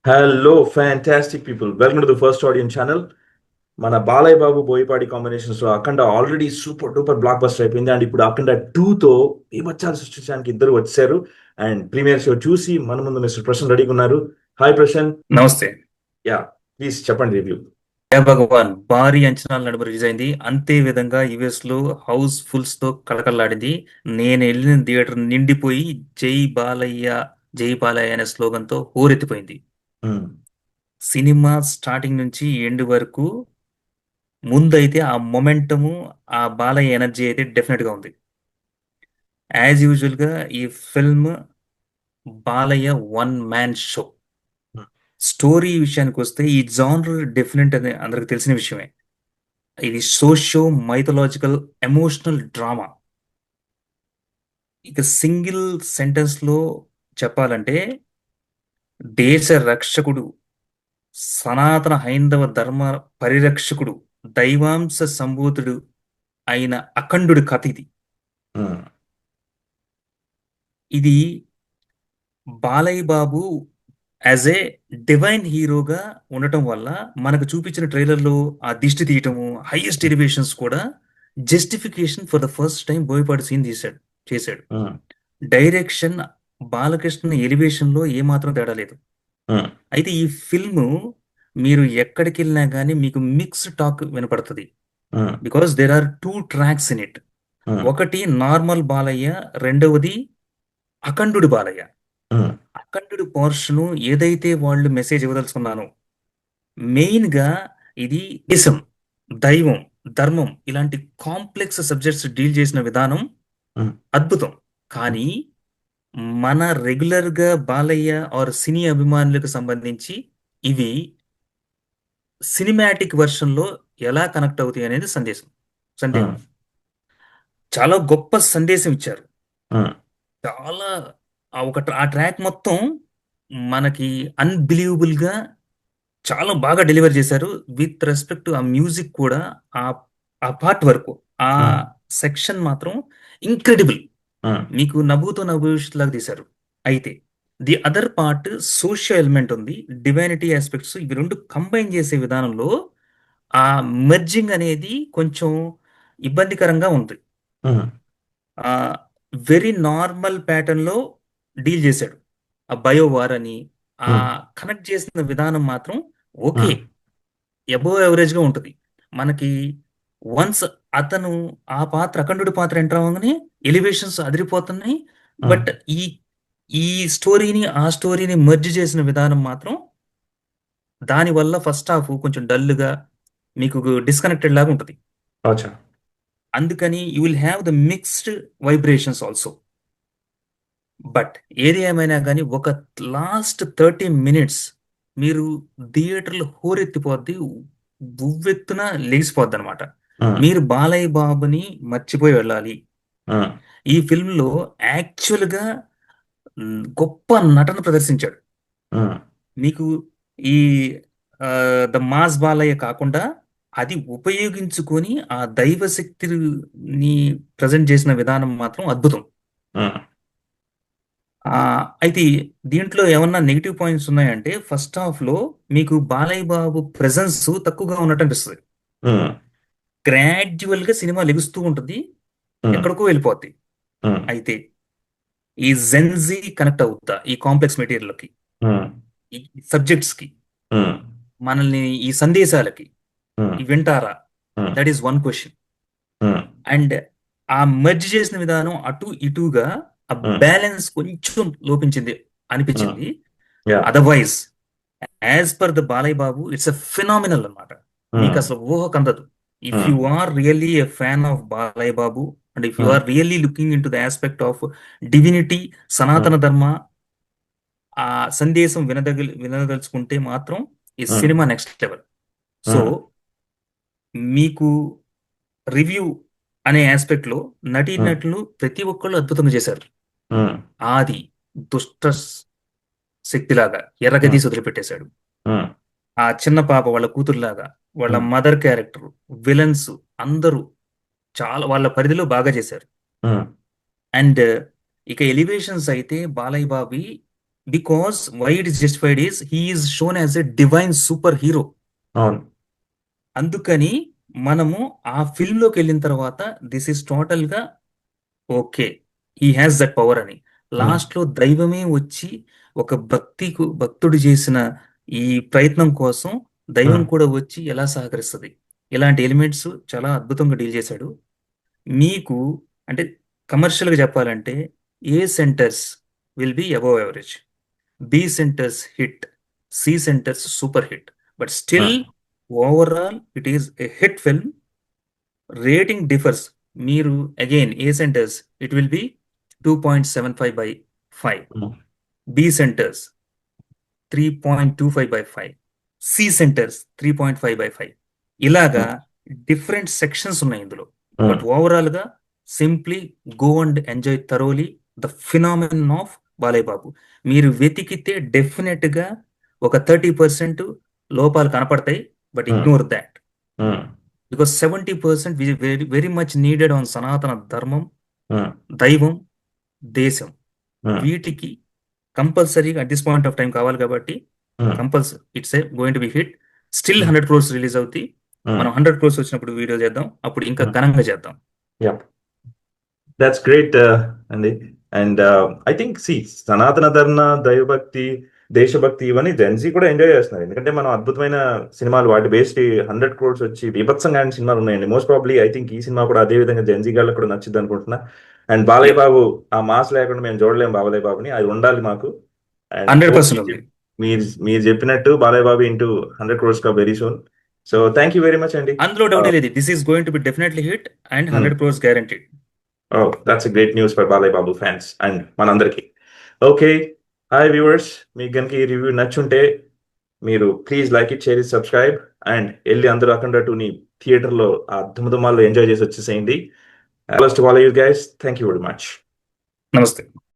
Hello fantastic people, welcome to the first audience channel. మన Balayya Babu Boyapati combinations లో Akhanda already super duper blockbuster అయిపోయింది. And ఇప్పుడు అఖండ 2 తో బీభత్సాలు సృష్టించడానికి ఇద్దరు వచ్చారు. అండ్ ప్రీమియర్ షో చూసి మన ముందు మిస్టర్ ప్రశాంత్ రెడీగా ఉన్నారు. హాయ్ ప్రశాంత్. నమస్తే. యా, ప్లీజ్ చెప్పండి రివ్యూ. జయ భగవాన్ భారీ అంచనాల నడుమ రిలీజ్ అయింది. అంతే విధంగా యుఎస్ లో హౌస్ ఫుల్స్ తో కళకళలాడింది. నేను వెళ్ళిన థియేటర్ నిండిపోయి జై బాలయ్య, జై బాలయ్య అనే స్లోగన్ తో హోరెత్తిపోయింది. సినిమా స్టార్టింగ్ నుంచి ఎండ్ వరకు ముందైతే ఆ మొమెంటము, ఆ బాలయ్య ఎనర్జీ అయితే డెఫినెట్ గా ఉంది. యాజ్ యూజువల్ గా ఈ film Balayya one man show. Story విషయానికి వస్తే ఈ జానర్ డెఫినెట్ అని అందరికి తెలిసిన విషయమే. ఇది సోషియో మైథలాజికల్ ఎమోషనల్ డ్రామా. ఇక సింగిల్ సెంటెన్స్ లో చెప్పాలంటే, దేశ రక్షకుడు, సనాతన హైందవ ధర్మ పరిరక్షకుడు, దైవాంశ సంభూతుడు అయిన అఖండుడి కథ ఇది. ఇది Balayya Babu as a divine హీరోగా ఉండటం వల్ల మనకు చూపించిన ట్రైలర్లో ఆ దిష్టి తీయటము, హైయెస్ట్ ఎలివేషన్స్ కూడా justification for the first time Boyapati scene చేశాడు. డైరెక్షన్, బాలకృష్ణ ఎలివేషన్ లో ఏమాత్రం తేడా లేదు. అయితే ఈ ఫిల్మ్ మీరు ఎక్కడికి వెళ్ళినా కానీ మీకు మిక్స్ టాక్ వినపడుతుంది. Because there are 2 tracks in it. ఒకటి నార్మల్ బాలయ్య, రెండవది అఖండుడి బాలయ్య. అఖండుడి పోర్షన్ ఏదైతే వాళ్ళు మెసేజ్ ఇవ్వదలుచుకున్నానో, మెయిన్ గా ఇది దేశం, దైవం, ధర్మం ఇలాంటి కాంప్లెక్స్ సబ్జెక్ట్స్ డీల్ చేసిన విధానం అద్భుతం. కానీ మన రెగ్యులర్ గా బాలయ్య ఆర్ సినీ అభిమానులకు సంబంధించి ఇవి సినిమాటిక్ వర్షన్ లో ఎలా కనెక్ట్ అవుతాయి అనేది సందేహం. చాలా గొప్ప సందేశం ఇచ్చారు. చాలా ఆ ట్రాక్ మొత్తం మనకి అన్బిలీవబుల్ గా చాలా బాగా డెలివర్ చేశారు. విత్ రెస్పెక్ట్ ఆ మ్యూజిక్ కూడా, ఆ ఆ పార్ట్ వరకు, ఆ సెక్షన్ మాత్రం ఇంక్రెడిబుల్. మీకు నవ్వుతో నవ్వు లాగా తీశారు. అయితే the other part social element ఉంది, డివైనిటీ ఆస్పెక్ట్స్, ఇవి రెండు కంబైన్ చేసే విధానంలో ఆ మెర్జింగ్ అనేది కొంచెం ఇబ్బందికరంగా ఉంది. ఆ వెరీ నార్మల్ ప్యాటర్న్ లో డీల్ చేశాడు. ఆ బయోవార్ అని ఆ కనెక్ట్ చేసిన విధానం మాత్రం ఓకే, అబోవ్ యావరేజ్ గా ఉంటుంది మనకి. వన్స్ అతను ఆ పాత్ర, అఖండుడి పాత్ర ఎంటర్ అవ్వగానే ఎలివేషన్స్ అదిరిపోతున్నాయి. బట్ ఈ ఈ స్టోరీని ఆ స్టోరీని మెర్జ్ చేసిన విధానం మాత్రం, దాని వల్ల ఫస్ట్ హాఫ్ కొంచెం డల్ గా మీకు డిస్కనెక్టెడ్ లాగా ఉంటుంది. అచ్చా. అందుకని you will have the mixed vibrations also. But ఏది ఏమైనా కానీ ఒక లాస్ట్ 30 minutes మీరు థియేటర్లో హోరెత్తిపోద్ది, ఉవ్వెత్తున లేచిపోద్ది అనమాట. మీరు బాలయ్య బాబుని మర్చిపోయి వెళ్ళాలి. ఈ ఫిల్మ్ లో యాక్చువల్ గా గొప్ప నటన ప్రదర్శించాడు. మీకు ఈ ద మాస్ బాలయ్య కాకుండా అది ఉపయోగించుకొని ఆ దైవ శక్తిని ప్రజెంట్ చేసిన విధానం మాత్రం అద్భుతం. అయితే దీంట్లో ఏమన్నా నెగిటివ్ పాయింట్స్ ఉన్నాయంటే, ఫస్ట్ హాఫ్ లో మీకు బాలయ్య బాబు ప్రెజెన్స్ తక్కువగా ఉన్నట్టు అనిపిస్తుంది. గ్రాడ్యువల్ గా సినిమా లెగుస్తూ ఉంటుంది, ఎక్కడికో వెళ్ళిపోద్ది. అయితే ఈ జెన్జీ కనెక్ట్ అవుతా ఈ కాంప్లెక్స్ మెటీరియల్ కి, ఈ సబ్జెక్ట్స్ కి, మనల్ని ఈ సందేశాలకి ఈ వింటారా? That is one question. And ఆ మెర్జ్ చేసిన విధానం అటు ఇటుగా ఆ బ్యాలెన్స్ కొంచెం లోపించింది అనిపించింది. Otherwise as per the Balayya Babu it's a phenomenal అన్నమాట. మీకు అసలు ఊహ కందదు. If you are really a fan of Balayya Babu and if you are really looking into the aspect of divinity, Sanatana Dharma, ఆ సందేశం వినదలుచుకుంటే మాత్రం ఈ సినిమా నెక్స్ట్ లెవెల్. సో మీకు రివ్యూ అనే ఆస్పెక్ట్ లో నటీనటులు ప్రతి ఒక్కళ్ళు అద్భుతంగా చేశారు. ఆది దుష్ట శక్తిలాగా ఎర్రగదీసి వదిలిపెట్టేశాడు. ఆ చిన్న పాప వాళ్ళ కూతురులాగా, వాళ్ళ మదర్ క్యారెక్టర్, విలన్స్ అందరూ చాలా వాళ్ళ పరిధిలో బాగా చేశారు. అండ్ ఇక ఎలివేషన్స్ అయితే Balayya Babu because why it is justified is he is shown as a divine super hero. అవును. అందుకని మనము ఆ ఫిల్మ్ లోకి వెళ్ళిన తర్వాత దిస్ ఈస్ టోటల్ గా okay, he has that power అని. లాస్ట్ లో దైవమే వచ్చి ఒక భక్తుడు చేసిన ఈ ప్రయత్నం కోసం దైవం కూడా వచ్చి ఎలా సహకరిస్తుంది, ఇలాంటి ఎలిమెంట్స్ చాలా అద్భుతంగా డీల్ చేశాడు. మీకు అంటే కమర్షియల్ గా చెప్పాలంటే A centres will be above average, B centres hit, C centres super hit, but still overall it is a hit film. Rating differs. మీరు again A centres it will be 2.75/5, B centres 3.25/5, C centres 3.5/5. ఇలాగా different sections ఉన్నాయి ఇందులో. But overall గా simply go and enjoy thoroughly the phenomenon of Balayya Babu. మీరు వెతికితే definite గా ఒక 30% లోపాలు కనపడతాయి, but ignore that. Because 70% very very much needed on సనాతన ధర్మం, దైవం, దేశం. వీటికి కంపల్సరీగా at this point of time కావాలి కాబట్టి compulsory it's going to be hit. Still 100 crores release అవుతాయి. మనం 100 crores వచ్చినప్పుడు వీడియో చేద్దాం, అప్పుడు ఇంకా ఘనంగా చేద్దాం. దట్స్ గ్రేట్ అండి. అండ్ ఐ థింక్ సనాతన ధర్మ, దైవభక్తి, దేశభక్తి ఇవన్నీ జెన్జీ కూడా ఎంజాయ్ చేస్తున్నారు. ఎందుకంటే మనం అద్భుతమైన సినిమాలు వాటి బేస్డ్ 100 crores వచ్చి బీభత్సంగా సినిమాలు ఉన్నాయండి. మోస్ట్ ప్రాబ్లీ ఐ థింక్ ఈ సినిమా కూడా అదే విధంగా జెన్జీ గాళ్ళకి కూడా నచ్చింది అనుకుంటున్నా. అండ్ బాలయ్య బాబు ఆ మాస్ లేకుండా మేము చూడలేము బాలయ్య బాబుని, అది ఉండాలి మాకు. 100% ఉంది. మీరు చెప్పినట్టు బాలయ్య బాబు ఇంటూ 100 crores కా very soon. So thank you very much అండి. అందులో డౌట్ లేదు, this is going to be definitely hit and 100 crores guaranteed. Oh, that's a great news for Balai Babu fans and మనందరికి. ఓకే, హాయ్ వ్యూవర్స్, మీకు కనుక ఈ review నచ్చుంటే మీరు please like it, share it, subscribe and వెళ్ళి అందరూ అఖండ 2ని థియేటర్లో ఆ ధుమధుమాల్లో ఎంజాయ్ చేసి వచ్చేసేయండి. All to all you guys, thank you very much. నమస్తే.